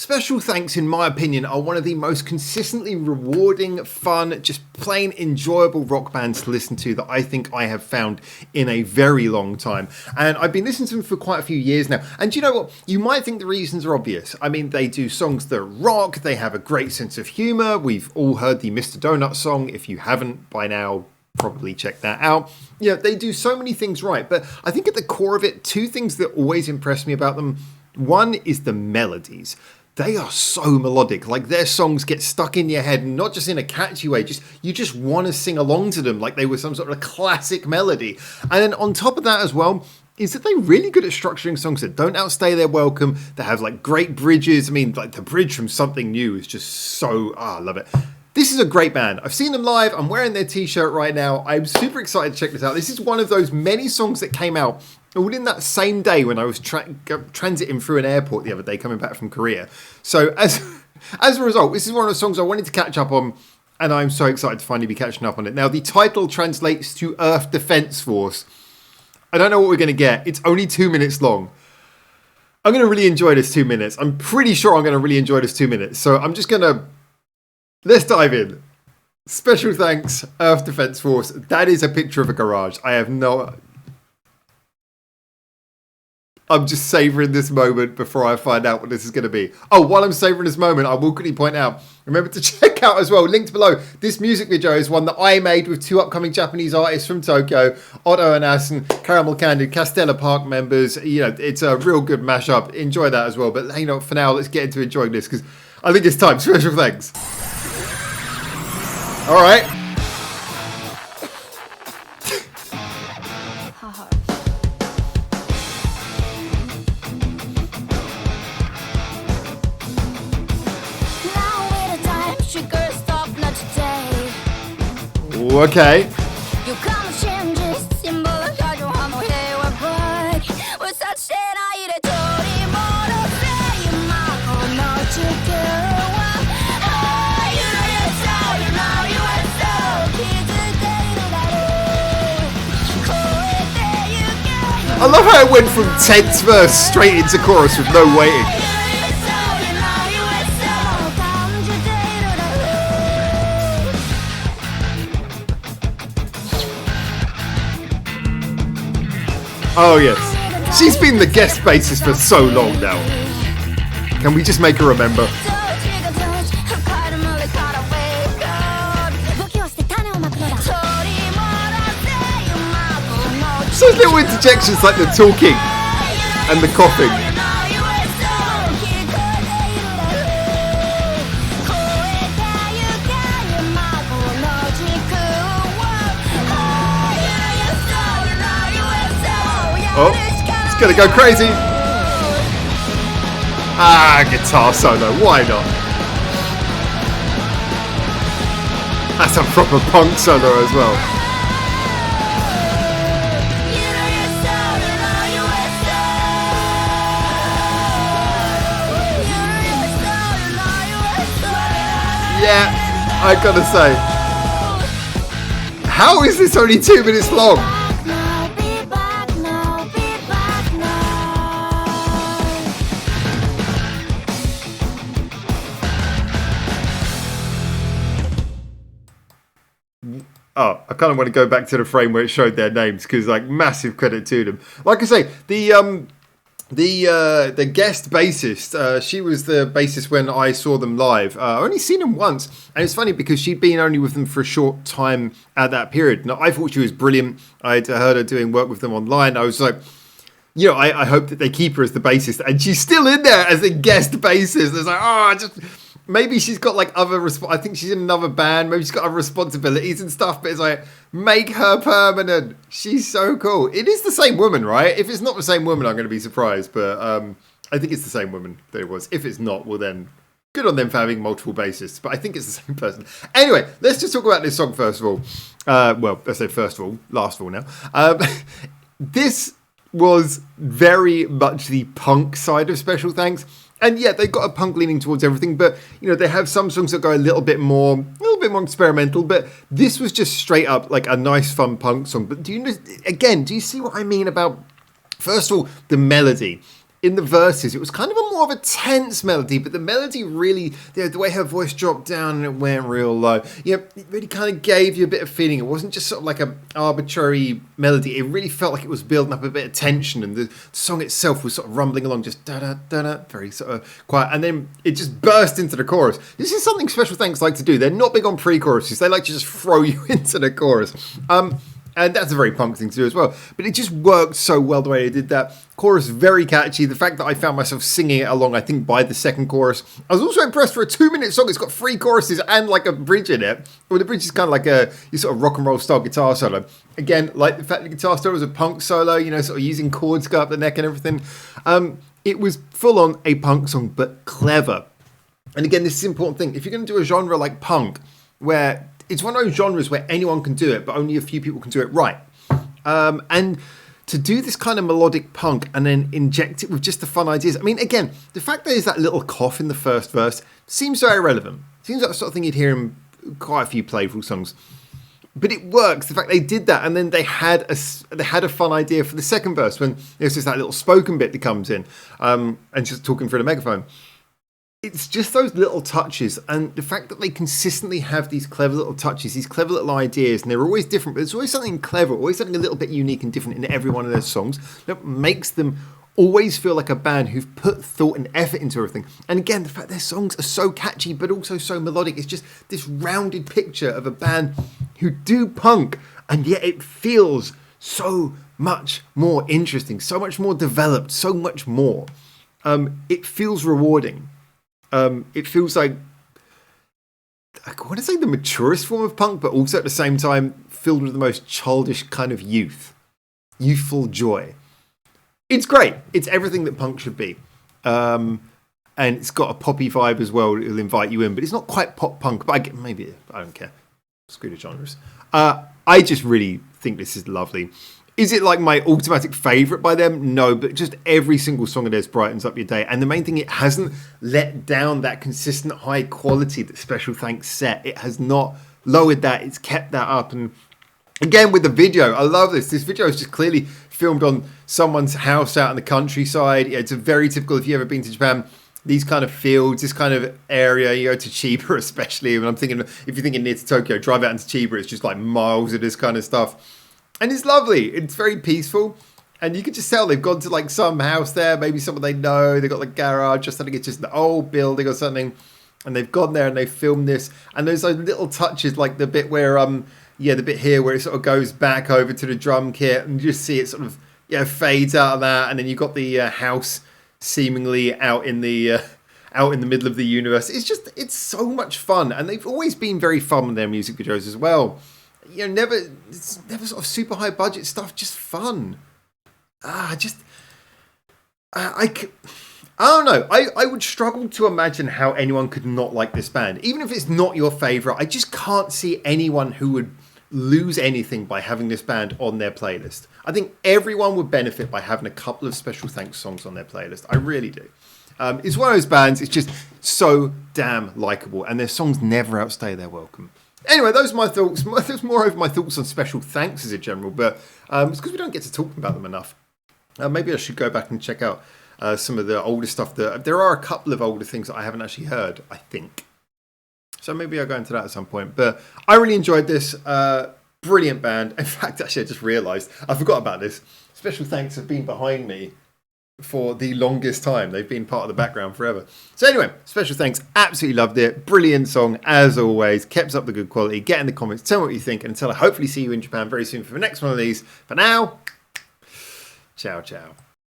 Special Thanks, in my opinion, are one of the most consistently rewarding, fun, just plain enjoyable rock bands to listen to that I think I have found in a very long time. And I've been listening to them for quite a few years now. And you know what? You might think the reasons are obvious. I mean, they do songs that rock, they have a great sense of humour. We've all heard the Mr. Donut song. If you haven't by now, probably check that out. Yeah, they do so many things right. But I think at the core of it, two things that always impress me about them. One is the melodies. They are so melodic. Like, their songs get stuck in your head, not just in a catchy way, you just want to sing along to them like they were some sort of a classic melody. And then on top of that as well, is that they're really good at structuring songs that don't outstay their welcome. They have like great bridges. I mean, like the bridge from Something New is just so, I love it. This is a great band. I've seen them live. I'm wearing their t-shirt right now. I'm super excited to check this out. This is one of those many songs that came out all in that same day when I was transiting through an airport the other day coming back from Korea. So as a result, this is one of the songs I wanted to catch up on, and I'm so excited to finally be catching up on it. Now, the title translates to Earth Defense Force. I don't know what we're going to get. It's only 2 minutes long. I'm going to really enjoy this 2 minutes. I'm pretty sure I'm going to really enjoy this 2 minutes. So I'm just going to... Let's dive in. Special Thanks, Earth Defense Force. That is a picture of a garage. I'm just savouring this moment before I find out what this is going to be. Oh, while I'm savouring this moment, I will quickly point out, remember to check out as well, linked below, this music video is one that I made with two upcoming Japanese artists from Tokyo, Otto and ASSUN, Caramel Candid, Castella Park members. You know, it's a real good mashup. Enjoy that as well. But, you know, for now, let's get into enjoying this because I think it's time. Special Thanks. All right. Okay. I love how it went from 10th verse straight into chorus with no waiting. Oh yes, she's been the guest bassist for so long now. Can we just make her remember? Those little interjections like the talking and the coughing. Oh, it's gonna go crazy. Ah, guitar solo, why not? That's a proper punk solo as well. Yeah, I gotta say, how is this only 2 minutes long? Oh, I kind of want to go back to the frame where it showed their names because, like, massive credit to them. Like I say, the guest bassist, she was the bassist when I saw them live. I only seen them once, and it's funny because she'd been only with them for a short time at that period. Now, I thought she was brilliant. I'd heard her doing work with them online. I was like, you know, I hope that they keep her as the bassist, and she's still in there as a guest bassist. It's like, maybe she's got like other I think she's in another band. Maybe she's got other responsibilities and stuff. But it's like, make her permanent. She's so cool. It is the same woman, right? If it's not the same woman, I'm going to be surprised. But I think it's the same woman that it was. If it's not, well then, good on them for having multiple bassists. But I think it's the same person. Anyway, let's just talk about this song first of all. Well, let's say first of all, last of all now. This was very much the punk side of Special Thanks. And yeah, they've got a punk leaning towards everything, but you know, they have some songs that go a little bit more experimental, but this was just straight up like a nice fun punk song. But do you see what I mean about, first of all, the melody? in the verses, it was kind of a more of a tense melody, but the melody really, the way her voice dropped down and it went real low, it really kind of gave you a bit of feeling. It wasn't just sort of like an arbitrary melody. It really felt like it was building up a bit of tension, and the song itself was sort of rumbling along, just da-da-da-da, very sort of quiet, and then it just burst into the chorus. This is something Special Thanks like to do. They're not big on pre-choruses. They like to just throw you into the chorus. And that's a very punk thing to do as well. But it just worked so well the way they did that. Chorus very catchy. The fact that I found myself singing it along, I think, by the second chorus. I was also impressed for a 2-minute song. It's got 3 choruses and like a bridge in it. Well, the bridge is kind of like your sort of rock and roll style guitar solo. Again, like the fact that the guitar solo was a punk solo, sort of using chords go up the neck and everything. It was full on a punk song, but clever. And again, this is an important thing. If you're going to do a genre like punk, where it's one of those genres where anyone can do it, but only a few people can do it right. And to do this kind of melodic punk and then inject it with just the fun ideas. I mean, again, the fact there's that little cough in the first verse seems very relevant. Seems like the sort of thing you'd hear in quite a few playful songs. But it works. The fact they did that, and then they had a fun idea for the second verse when there's just that little spoken bit that comes in, and just talking through the megaphone. It's just those little touches, and the fact that they consistently have these clever little touches, these clever little ideas, and they're always different, but there's always something clever, always something a little bit unique and different in every one of their songs that makes them always feel like a band who've put thought and effort into everything. And again, the fact their songs are so catchy, but also so melodic. It's just this rounded picture of a band who do punk, and yet it feels so much more interesting, so much more developed, so much more. It feels rewarding. It feels like, I want to say the maturest form of punk, but also at the same time filled with the most childish kind of youthful joy. It's great. It's everything that punk should be. And it's got a poppy vibe as well. It'll invite you in, but it's not quite pop punk, but I don't care. Screw the genres. I just really think this is lovely. Is it like my automatic favourite by them? No, but just every single song of theirs brightens up your day. And the main thing, it hasn't let down that consistent high quality that Special Thanks set. It has not lowered that. It's kept that up. And again, with the video, I love this. This video is just clearly filmed on someone's house out in the countryside. It's a very typical, if you've ever been to Japan, these kind of fields, this kind of area. You go to Chiba especially. And I'm thinking, if you're thinking near to Tokyo, drive out into Chiba. It's just like miles of this kind of stuff. And it's lovely. It's very peaceful. And you can just tell they've gone to like some house there, maybe someone they know. They've got like garage or something. It's just an old building or something. And they've gone there and they've filmed this. And there's those little touches, like the bit where, the bit here where it sort of goes back over to the drum kit. And you just see it sort of, fades out of that. And then you've got the house seemingly out in the middle of the universe. It's so much fun. And they've always been very fun with their music videos as well. It's never sort of super high budget stuff, just fun. I don't know. I would struggle to imagine how anyone could not like this band. Even if it's not your favourite, I just can't see anyone who would lose anything by having this band on their playlist. I think everyone would benefit by having a couple of Special Thanks songs on their playlist. I really do. It's one of those bands, it's just so damn likeable, and their songs never outstay their welcome. Anyway, those are my thoughts. There's more over my thoughts on Special Thanks as a general, but it's because we don't get to talk about them enough. Maybe I should go back and check out some of the older stuff. There are a couple of older things that I haven't actually heard, I think. So maybe I'll go into that at some point. But I really enjoyed this. Brilliant band. In fact, actually, I just realised, I forgot about this. Special Thanks have been behind me for the longest time. They've been part of the background forever. So anyway, Special Thanks, absolutely loved it. Brilliant song as always. Kept up the good quality. Get in the comments, tell me what you think, and until I hopefully see you in Japan very soon for the next one of these. For now, ciao ciao.